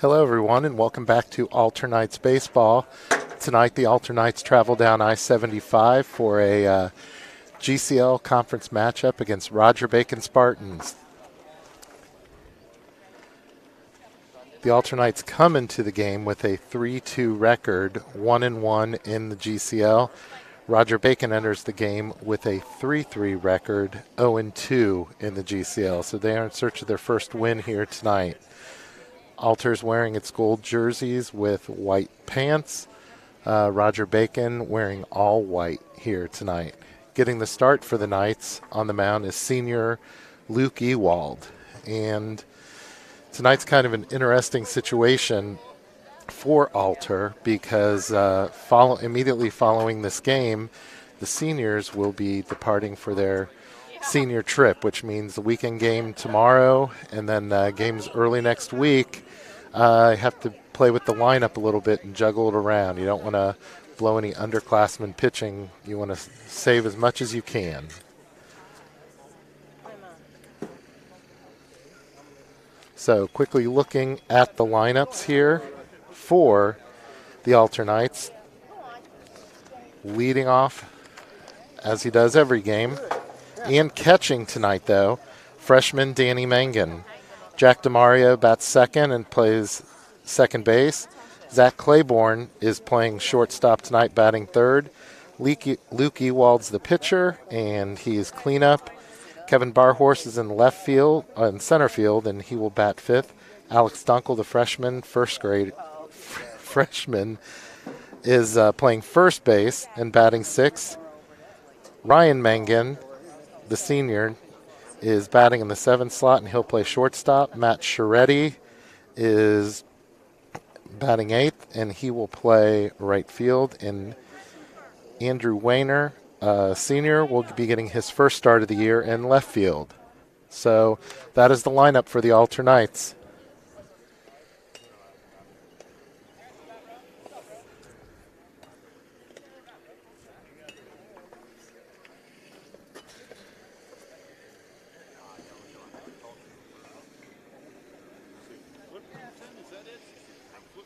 Hello, everyone, and welcome back to Alter Knights Baseball. Tonight, the Alter Knights travel down I-75 for a GCL conference matchup against Roger Bacon Spartans. The Alter Knights come into the game with a 3-2 record, 1-1 in the GCL. Roger Bacon enters the game with a 3-3 record, 0-2 in the GCL. So they are in search of their first win here tonight. Alter's wearing its gold jerseys with white pants. Roger Bacon wearing all white here tonight. Getting the start for the Knights on the mound is senior Luke Ewald. And tonight's kind of an interesting situation for Alter because immediately following this game, the seniors will be departing for their senior trip, which means the weekend game tomorrow and then games early next week. Have to play with the lineup a little bit and juggle it around. You don't want to blow any underclassmen pitching. You want to save as much as you can. So quickly looking at the lineups here for the Alter Knights. Leading off, as he does every game, and catching tonight, though, freshman Danny Mangan. Jack DeMario bats second and plays second base. Zach Claiborne is playing shortstop tonight, batting third. Luke Ewald's the pitcher, and he is cleanup. Kevin Barhorse is in left field, in center field, and he will bat fifth. Alex Dunkel, the freshman, freshman, is playing first base and batting sixth. Ryan Mangan, the senior, is batting in the seventh slot, and he'll play shortstop. Matt Scheretti is batting eighth, and he will play right field. And Andrew Wayner, senior, will be getting his first start of the year in left field. So that is the lineup for the Alter Knights.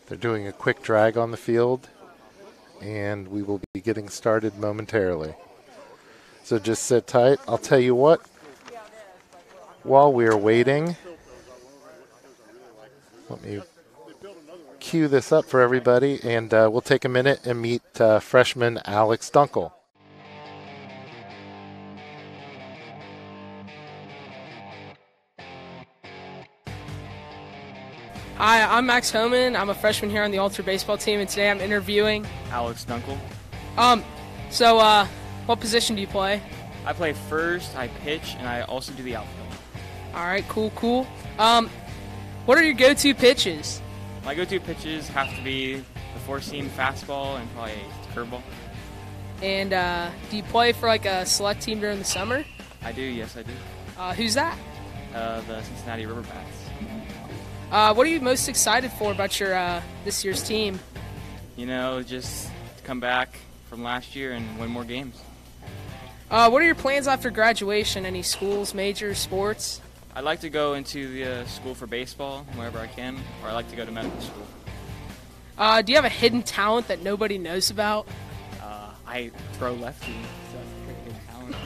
They're doing a quick drag on the field, and we will be getting started momentarily. So just sit tight. I'll tell you what, while we're waiting, let me cue this up for everybody, and we'll take a minute and meet freshman Alex Dunkel. Hi, I'm Max Homan. I'm a freshman here on the Alter baseball team, and today I'm interviewing Alex Dunkel. What position do you play? I play first, I pitch, and I also do the outfield. All right, cool. What are your go-to pitches? My go-to pitches have to be the four-seam fastball and probably a curveball. And do you play for like a select team during the summer? I do, yes I do. Who's that? The Cincinnati Riverbats. What are you most excited for about your this year's team? You know, just to come back from last year and win more games. What are your plans after graduation? Any schools, majors, sports? I'd like to go into the school for baseball wherever I can, or I'd like to go to medical school. Do you have a hidden talent that nobody knows about? I throw lefty, so that's a pretty good talent.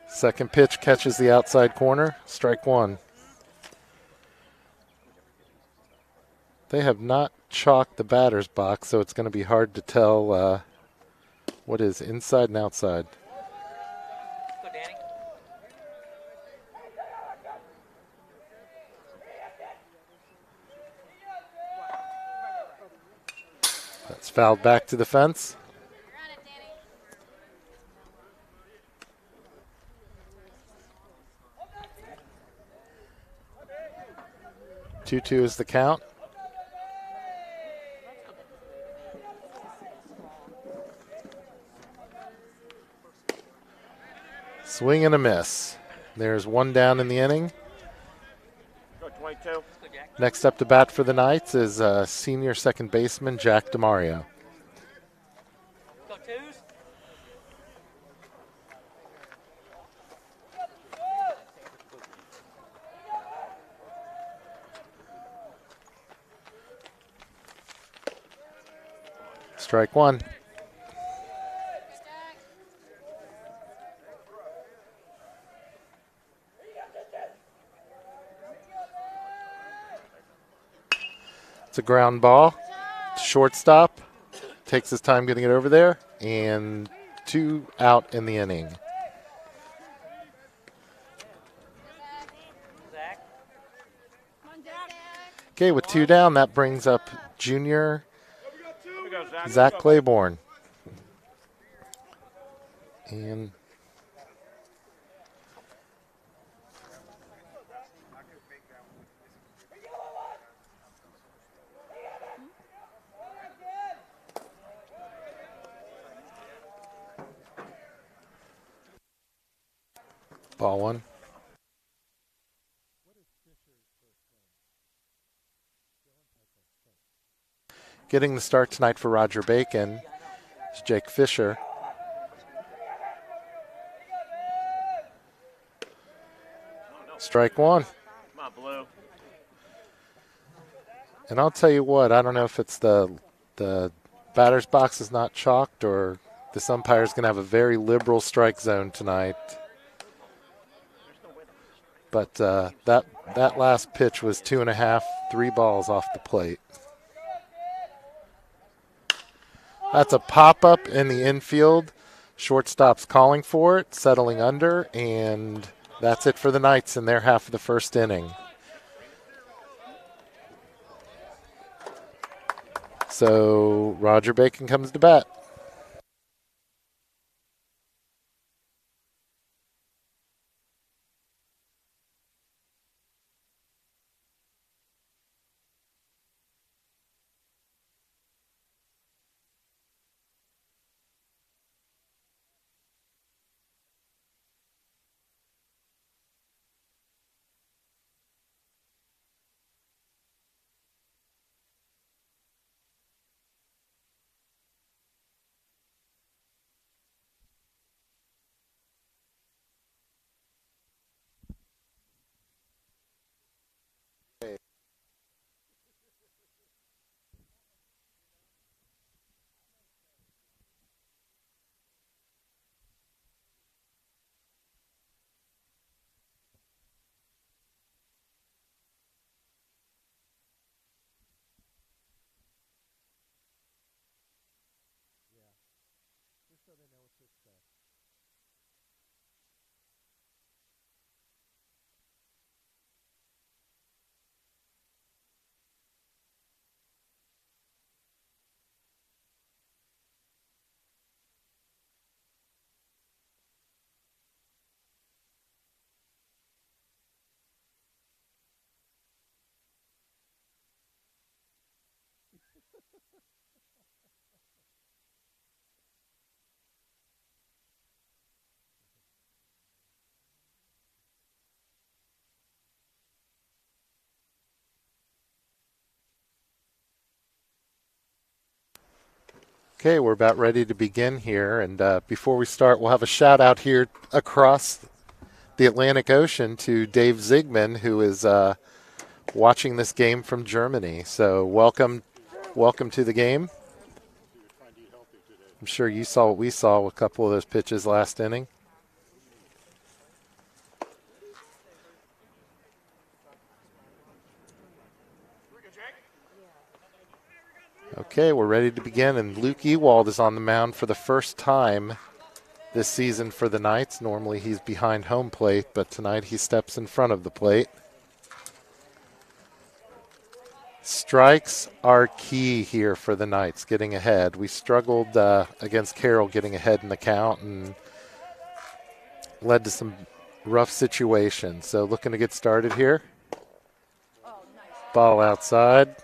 Second pitch catches the outside corner, strike one. They have not chalked the batter's box, so it's going to be hard to tell what is inside and outside. Go, Danny. That's fouled back to the fence. 2-2 is the count. Swing and a miss. There's one down in the inning. Next up to bat for the Knights is senior second baseman Jack DeMario. Strike one. It's a ground ball. Shortstop takes his time getting it over there, and 2 out in the inning. Okay, with 2 down, that brings up junior Zach Claiborne. And ball one. Getting the start tonight for Roger Bacon is Jake Fisher. Strike one. And I'll tell you what, I don't know if it's the batter's box is not chalked or this umpire's going to have a very liberal strike zone tonight. But that last pitch was 2.5, 3 balls off the plate. That's a pop-up in the infield. Shortstop's calling for it, settling under, and that's it for the Knights in their half of the first inning. So Roger Bacon comes to bat. Okay, we're about ready to begin here, and before we start, we'll have a shout out here across the Atlantic Ocean to Dave Ziegman, who is watching this game from Germany. So welcome to the game. I'm sure you saw what we saw with a couple of those pitches last inning. Okay, we're ready to begin, and Luke Ewald is on the mound for the first time this season for the Knights. Normally he's behind home plate, but tonight he steps in front of the plate. Strikes are key here for the Knights, getting ahead. We struggled against Carroll getting ahead in the count and led to some rough situations. So looking to get started here. Ball outside.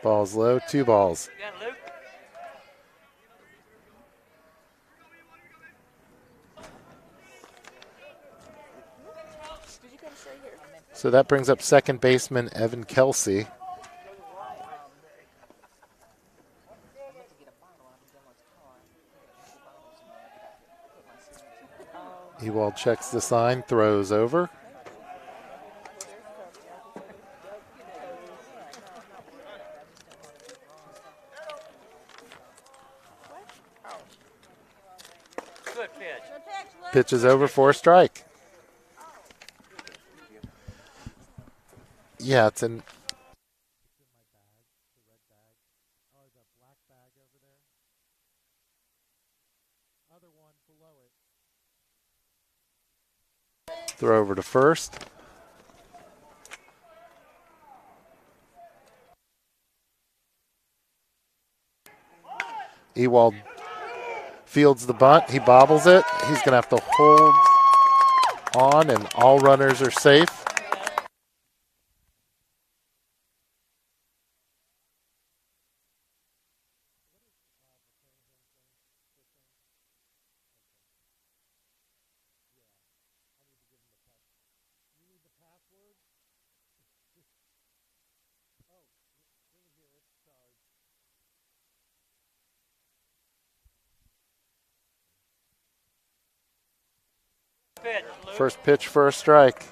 Ball's low, 2 balls. So that brings up second baseman Evan Kelsey. Ewald checks the sign, throws over. Good pitch. Pitch is over for a strike. Yeah, it's in. Throw over to first. Ewald fields the bunt. He bobbles it. He's going to have to hold on, and all runners are safe. First pitch for a strike.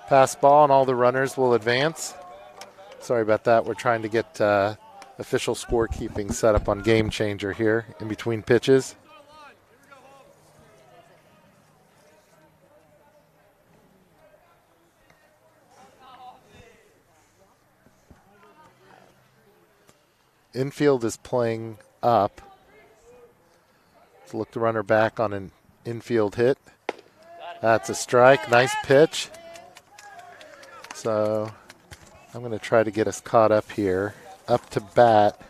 Pass ball, and all the runners will advance. Sorry about that. We're trying to get official scorekeeping set up on Game Changer here in between pitches. Infield is playing up. Let's look the runner back on an infield hit. That's a strike. Nice pitch. So I'm going to try to get us caught up here. Up to bat.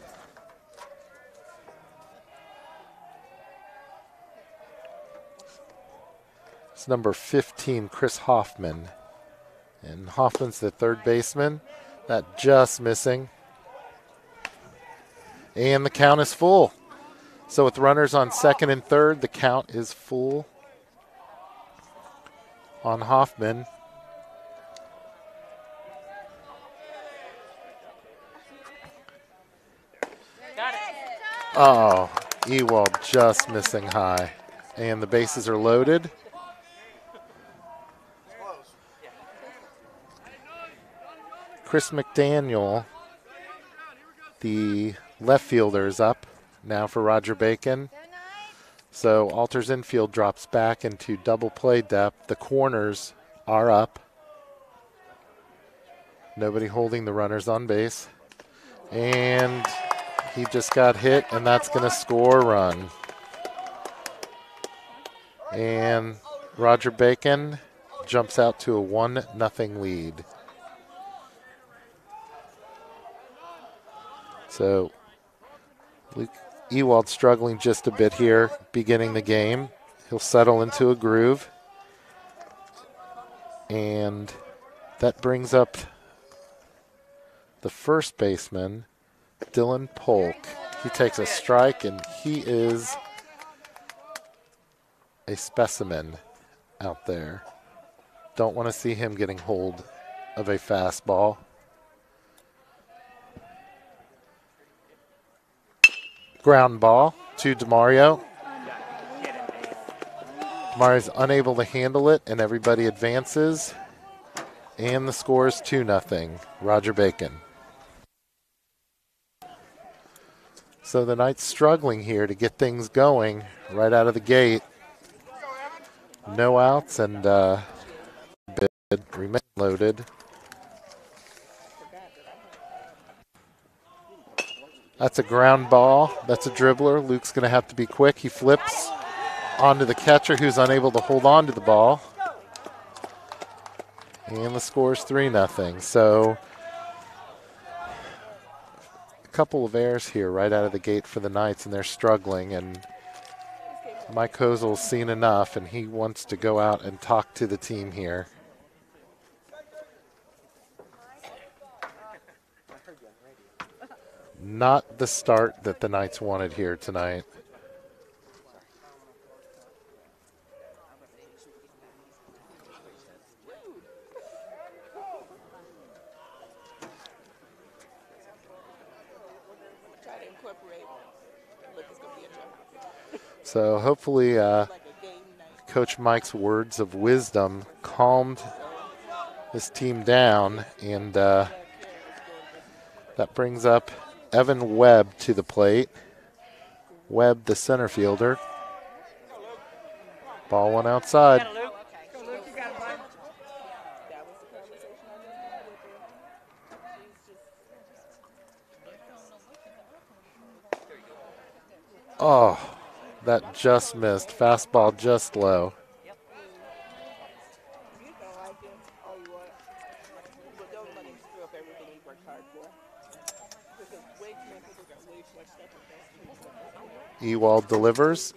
It's number 15, Chris Hoffman. And Hoffman's the third baseman. That just missing. And the count is full. So with runners on second and third, the count is full on Hoffman. Oh, Ewald just missing high. And the bases are loaded. Chris McDaniel, the left fielder, is up now for Roger Bacon. So Alters infield drops back into double play depth. The corners are up. Nobody holding the runners on base. And he just got hit, and that's going to score a run. And Roger Bacon jumps out to a 1-0 lead. So Luke Ewald struggling just a bit here, beginning the game. He'll settle into a groove. And that brings up the first baseman, Dylan Polk. He takes a strike, and he is a specimen out there. Don't want to see him getting hold of a fastball. Ground ball to DeMario. DeMario's unable to handle it, and everybody advances. And the score is 2-0, Roger Bacon. So the Knights struggling here to get things going right out of the gate. No outs, and bid remain loaded. That's a ground ball. That's a dribbler. Luke's going to have to be quick. He flips onto the catcher, who's unable to hold on to the ball. And the score is 3-0. So a couple of errors here right out of the gate for the Knights, and they're struggling. And Mike Kozel's seen enough, and he wants to go out and talk to the team here. Not the start that the Knights wanted here tonight. So hopefully Coach Mike's words of wisdom calmed this team down, and that brings up Evan Webb to the plate. Webb, the center fielder. Ball went outside. Oh, that just missed. Fastball just low. Ewald delivers.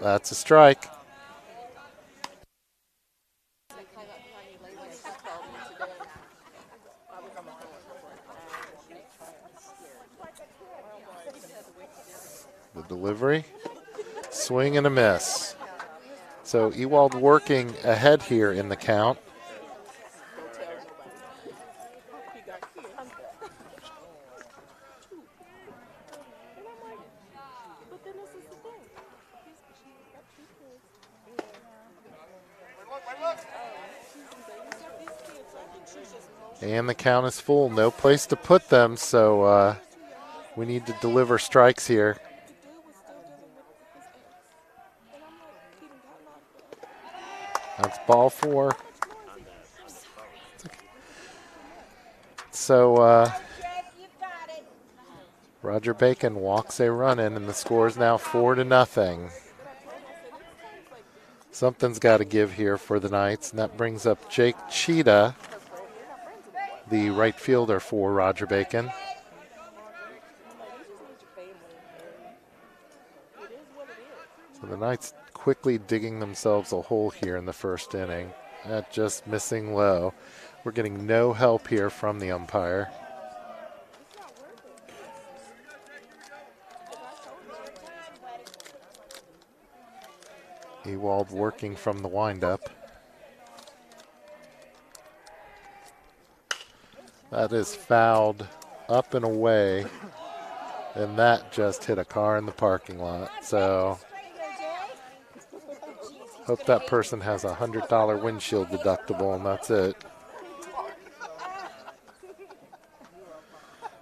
That's a strike. The delivery. Swing and a miss. So Ewald working ahead here in the count. And the count is full. No place to put them, so we need to deliver strikes here. That's ball 4. So Roger Bacon walks a run in, and the score is now 4-0. Something's got to give here for the Knights, and that brings up Jake Cheetah, the right fielder for Roger Bacon. So the Knights quickly digging themselves a hole here in the first inning. That just missing low. We're getting no help here from the umpire. Ewald working from the windup. That is fouled up and away, and that just hit a car in the parking lot. So hope that person has a $100 windshield deductible, and that's it.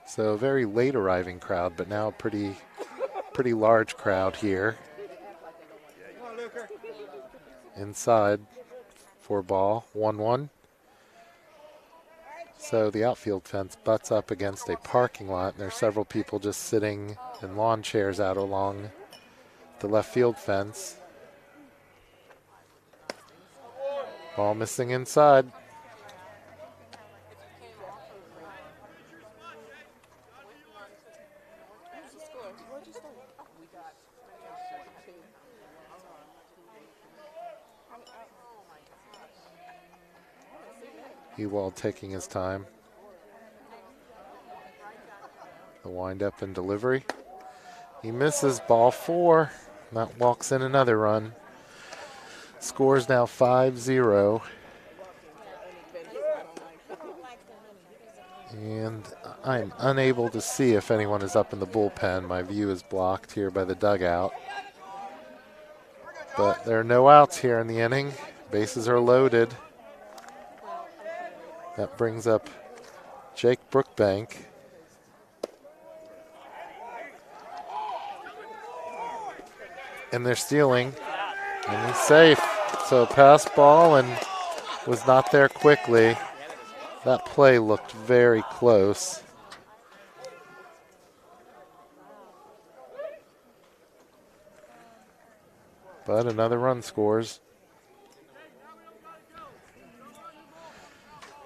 So a very late arriving crowd, but now a pretty large crowd here. Inside for ball, 1-1. So the outfield fence butts up against a parking lot, and there's several people just sitting in lawn chairs out along the left field fence. Ball missing inside. Ewald taking his time. The windup and delivery. He misses, ball 4. That walks in another run. Score's now 5-0. And I'm unable to see if anyone is up in the bullpen. My view is blocked here by the dugout. But there are no outs here in the inning. Bases are loaded. That brings up Jake Brookbank. And they're stealing, and he's safe. So pass ball and was not there quickly. That play looked very close. But another run scores.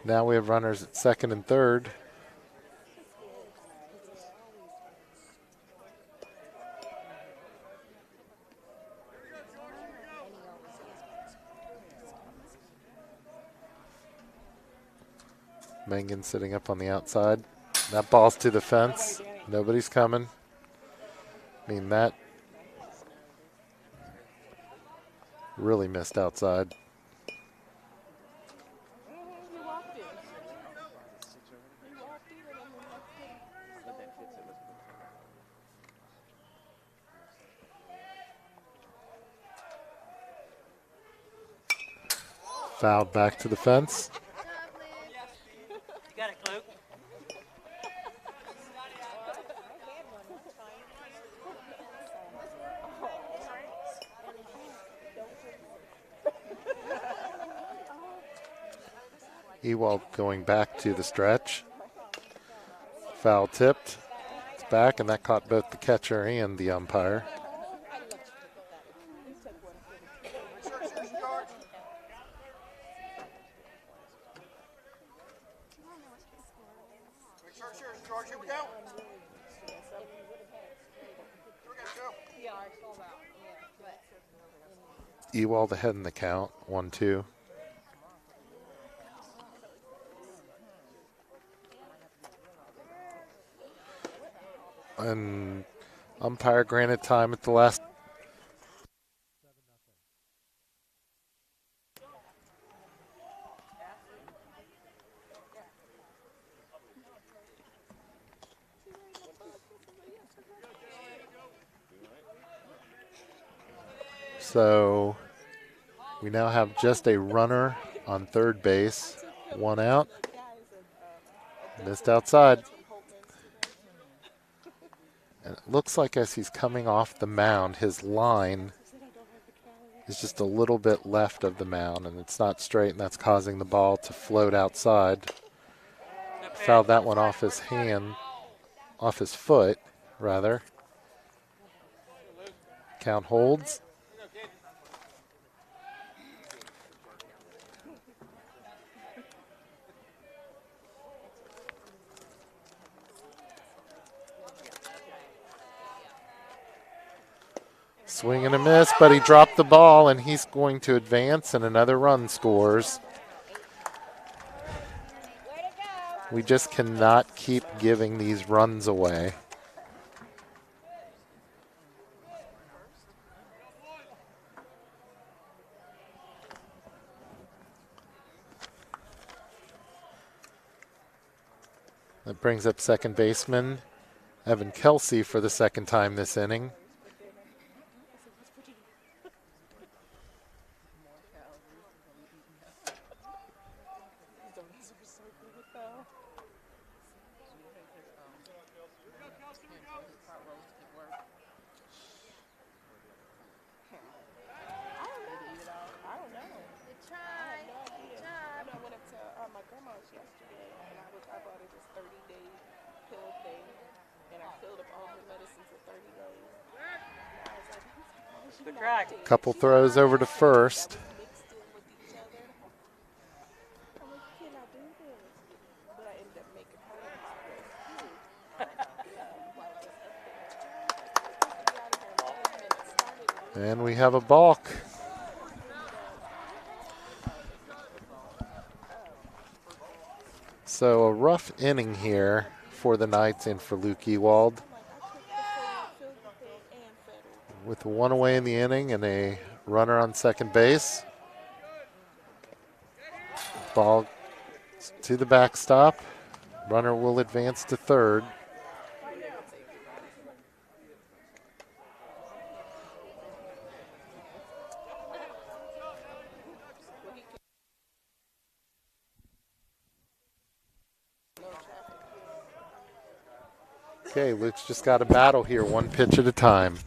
Now we have runners at second and third. Mengen sitting up on the outside. That ball's to the fence. Nobody's coming. I mean, that really missed outside. Fouled back to the fence. You got it, Luke. Ewald going back to the stretch. Foul tipped. It's back, and that caught both the catcher and the umpire. Ewald ahead in the count, 1-2. And umpire granted time at the last. So we now have just a runner on third base, one out. Missed outside. And it looks like as he's coming off the mound, his line is just a little bit left of the mound, and it's not straight, and that's causing the ball to float outside. Fouled that one off his hand, off his foot, rather. Count holds. Swing and a miss, but he dropped the ball, and he's going to advance, and another run scores. We just cannot keep giving these runs away. That brings up second baseman Evan Kelsey for the second time this inning. Couple throws over to first. And we have a balk. So a rough inning here for the Knights and for Luke Ewald. With one away in the inning and a runner on second base. Ball to the backstop. Runner will advance to third. Okay, Luke's just got a battle here, one pitch at a time.